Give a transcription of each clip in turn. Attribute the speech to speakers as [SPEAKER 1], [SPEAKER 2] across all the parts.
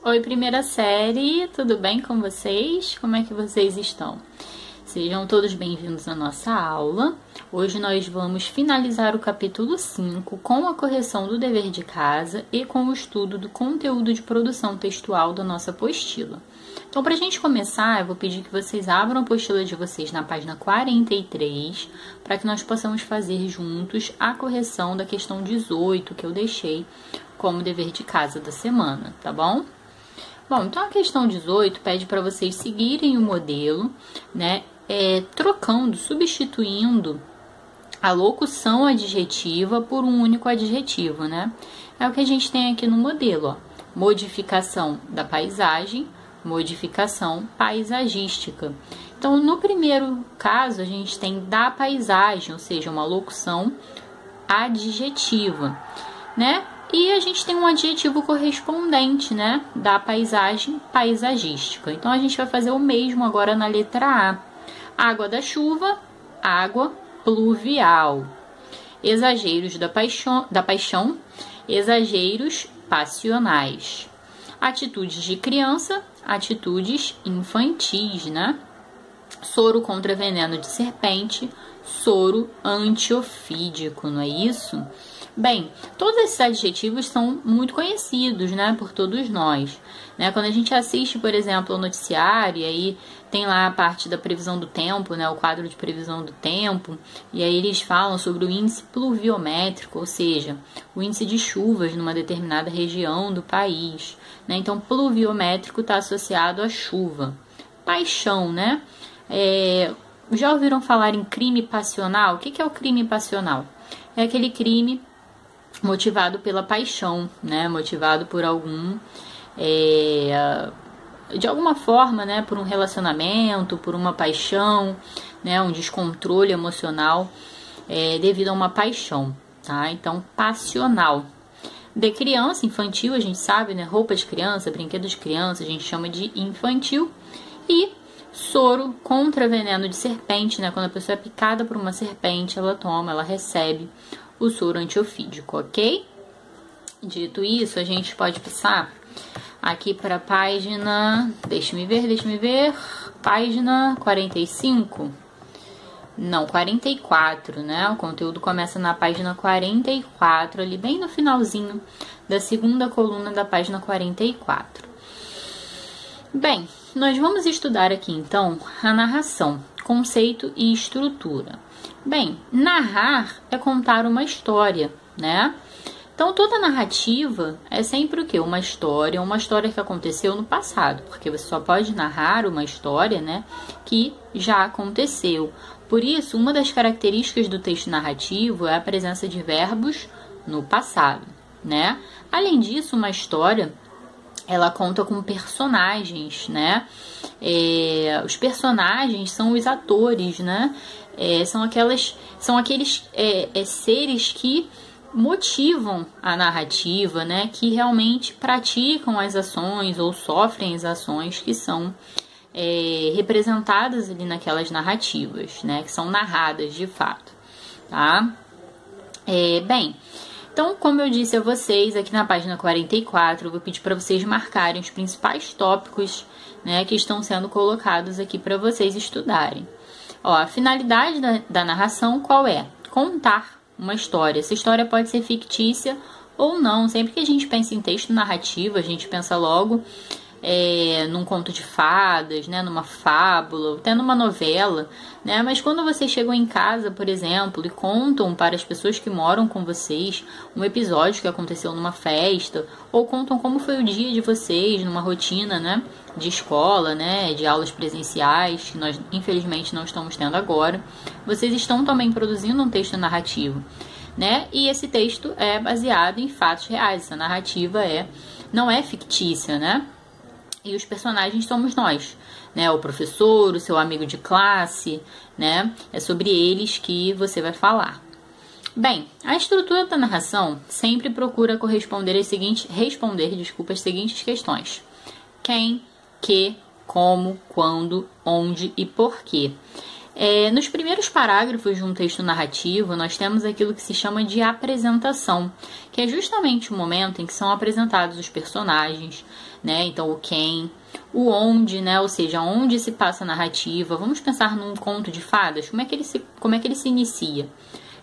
[SPEAKER 1] Oi, primeira série, tudo bem com vocês? Como é que vocês estão? Sejam todos bem-vindos à nossa aula. Hoje nós vamos finalizar o capítulo 5 com a correção do dever de casa e com o estudo do conteúdo de produção textual da nossa apostila. Então, para a gente começar, eu vou pedir que vocês abram a apostila de vocês na página 43, para que nós possamos fazer juntos a correção da questão 18 que eu deixei como dever de casa da semana, tá bom? Bom, então a questão 18 pede para vocês seguirem o modelo, né, substituindo a locução adjetiva por um único adjetivo, né? É o que a gente tem aqui no modelo, ó. Modificação da paisagem, modificação paisagística. Então, no primeiro caso, a gente tem da paisagem, ou seja, uma locução adjetiva, né? E a gente tem um adjetivo correspondente, né, da paisagem paisagística. Então, a gente vai fazer o mesmo agora na letra A. Água da chuva, água pluvial. Exageros da paixão, exageros passionais. Atitudes de criança, atitudes infantis, né? Soro contra veneno de serpente, soro antiofídico, não é isso? Bem, todos esses adjetivos são muito conhecidos, né, por todos nós, né? Quando a gente assiste, por exemplo, ao noticiário, e aí tem lá a parte da previsão do tempo, né, o quadro de previsão do tempo, e aí eles falam sobre o índice pluviométrico, ou seja, o índice de chuvas numa determinada região do país, né? Então, pluviométrico está associado à chuva. Paixão, né? Já ouviram falar em crime passional? O que é o crime passional? É aquele crime motivado pela paixão, né? Motivado por de alguma forma, né? Por um relacionamento, por uma paixão, né? Um descontrole emocional devido a uma paixão, tá? Então, passional. De criança, infantil, a gente sabe, né? Roupa de criança, brinquedo de criança, a gente chama de infantil. E soro contra veneno de serpente, né? Quando a pessoa é picada por uma serpente, ela recebe o soro antiofídico, ok? Dito isso, a gente pode passar aqui para a página, deixa-me ver, página 45, não, 44, né? O conteúdo começa na página 44, ali bem no finalzinho da segunda coluna da página 44. Bem, nós vamos estudar aqui, então, a narração, conceito e estrutura. Bem, narrar é contar uma história, né? Então, toda narrativa é sempre o quê? Uma história que aconteceu no passado, porque você só pode narrar uma história, né, que já aconteceu. Por isso, uma das características do texto narrativo é a presença de verbos no passado, né? Além disso, uma história ela conta com personagens, né? Os personagens são os atores, né? São aqueles seres que motivam a narrativa, né? Que realmente praticam as ações ou sofrem as ações que são representadas ali naquelas narrativas, né? Que são narradas de fato, tá? Bem, então, como eu disse a vocês, aqui na página 44, eu vou pedir para vocês marcarem os principais tópicos, né, que estão sendo colocados aqui para vocês estudarem. Ó, a finalidade da narração qual é? Contar uma história. Essa história pode ser fictícia ou não. Sempre que a gente pensa em texto narrativo, a gente pensa logo num conto de fadas, né, numa fábula, até numa novela, né? Mas quando vocês chegam em casa, por exemplo, e contam para as pessoas que moram com vocês um episódio que aconteceu numa festa, ou contam como foi o dia de vocês numa rotina, né, de escola, né, de aulas presenciais, que nós infelizmente não estamos tendo agora, vocês estão também produzindo um texto narrativo, né? E esse texto é baseado em fatos reais. Essa narrativa não é fictícia, né? E os personagens somos nós, né? O professor, o seu amigo de classe, né? É sobre eles que você vai falar. Bem, a estrutura da narração sempre procura responder as seguintes questões: quem, que, como, quando, onde e porquê. Nos primeiros parágrafos de um texto narrativo, nós temos aquilo que se chama de apresentação, que é justamente o momento em que são apresentados os personagens, né? Então, o quem, o onde, né? Ou seja, onde se passa a narrativa. Vamos pensar num conto de fadas, como é que ele se inicia?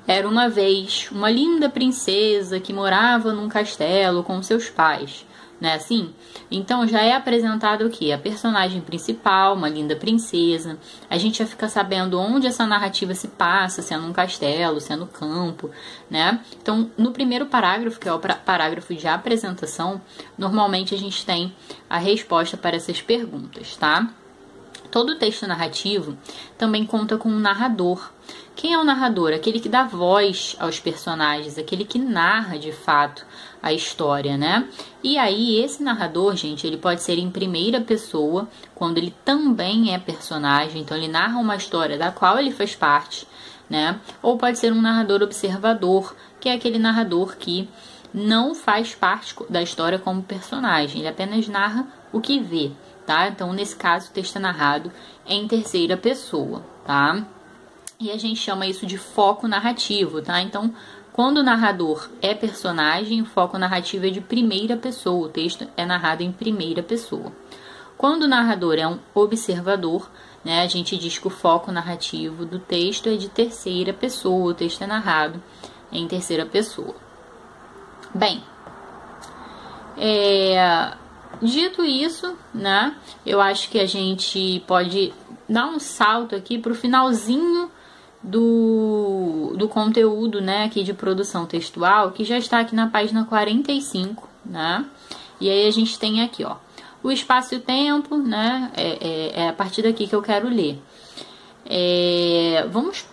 [SPEAKER 1] Era uma vez uma linda princesa que morava num castelo com seus pais. Né, assim? Então já é apresentado o que? A personagem principal, uma linda princesa. A gente já fica sabendo onde essa narrativa se passa, se é num castelo, se é no campo, né? Então, no primeiro parágrafo, que é o parágrafo de apresentação, normalmente a gente tem a resposta para essas perguntas, tá? Todo texto narrativo também conta com um narrador. Quem é o narrador? Aquele que dá voz aos personagens, aquele que narra de fato a história, né? E aí, esse narrador, gente, ele pode ser em primeira pessoa, quando ele também é personagem, então ele narra uma história da qual ele faz parte, né? Ou pode ser um narrador observador, que é aquele narrador que não faz parte da história como personagem, ele apenas narra o que vê, tá? Então, nesse caso, o texto é narrado em terceira pessoa, tá? E a gente chama isso de foco narrativo, tá? Então, quando o narrador é personagem, o foco narrativo é de primeira pessoa, o texto é narrado em primeira pessoa. Quando o narrador é um observador, né, a gente diz que o foco narrativo do texto é de terceira pessoa, o texto é narrado em terceira pessoa. Bem, dito isso, né, eu acho que a gente pode dar um salto aqui para o finalzinho do conteúdo, né, aqui de produção textual, que já está aqui na página 45, né? E aí a gente tem aqui, ó, o espaço e o tempo, né? É a partir daqui que eu quero ler.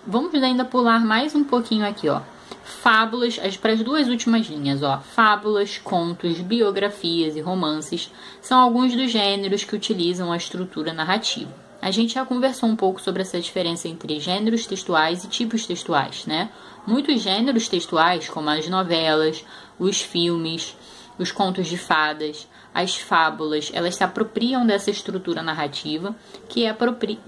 [SPEAKER 1] Vamos ainda pular mais um pouquinho aqui, ó. Fábulas, para as duas últimas linhas, ó. Fábulas, contos, biografias e romances são alguns dos gêneros que utilizam a estrutura narrativa. A gente já conversou um pouco sobre essa diferença entre gêneros textuais e tipos textuais, né? Muitos gêneros textuais, como as novelas, os filmes, os contos de fadas, as fábulas, elas se apropriam dessa estrutura narrativa que é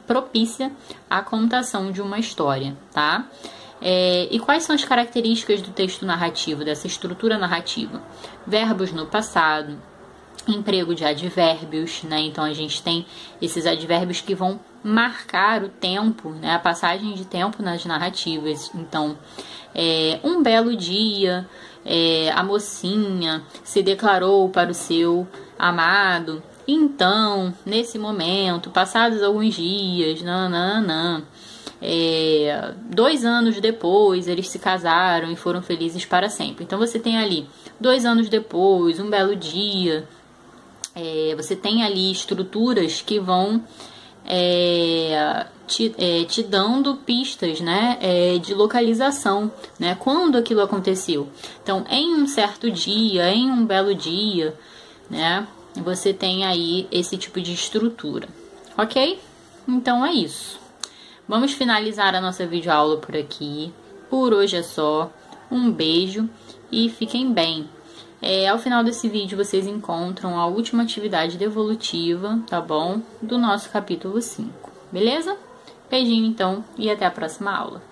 [SPEAKER 1] propícia à contação de uma história, tá? E quais são as características do texto narrativo, dessa estrutura narrativa? Verbos no passado, emprego de advérbios, né? Então a gente tem esses advérbios que vão marcar o tempo, né? A passagem de tempo nas narrativas. Então, um belo dia, a mocinha se declarou para o seu amado. Então, nesse momento, passados alguns dias, 2 anos depois, eles se casaram e foram felizes para sempre. Então, você tem ali 2 anos depois, um belo dia. Você tem ali estruturas que vão te dando pistas, né, de localização, né, quando aquilo aconteceu. Então, em um certo dia, em um belo dia, né, você tem aí esse tipo de estrutura, ok? Então é isso. Vamos finalizar a nossa videoaula por aqui. Por hoje é só. Um beijo e fiquem bem. Ao final desse vídeo vocês encontram a última atividade devolutiva, tá bom? Do nosso capítulo 5, beleza? Beijinho então e até a próxima aula.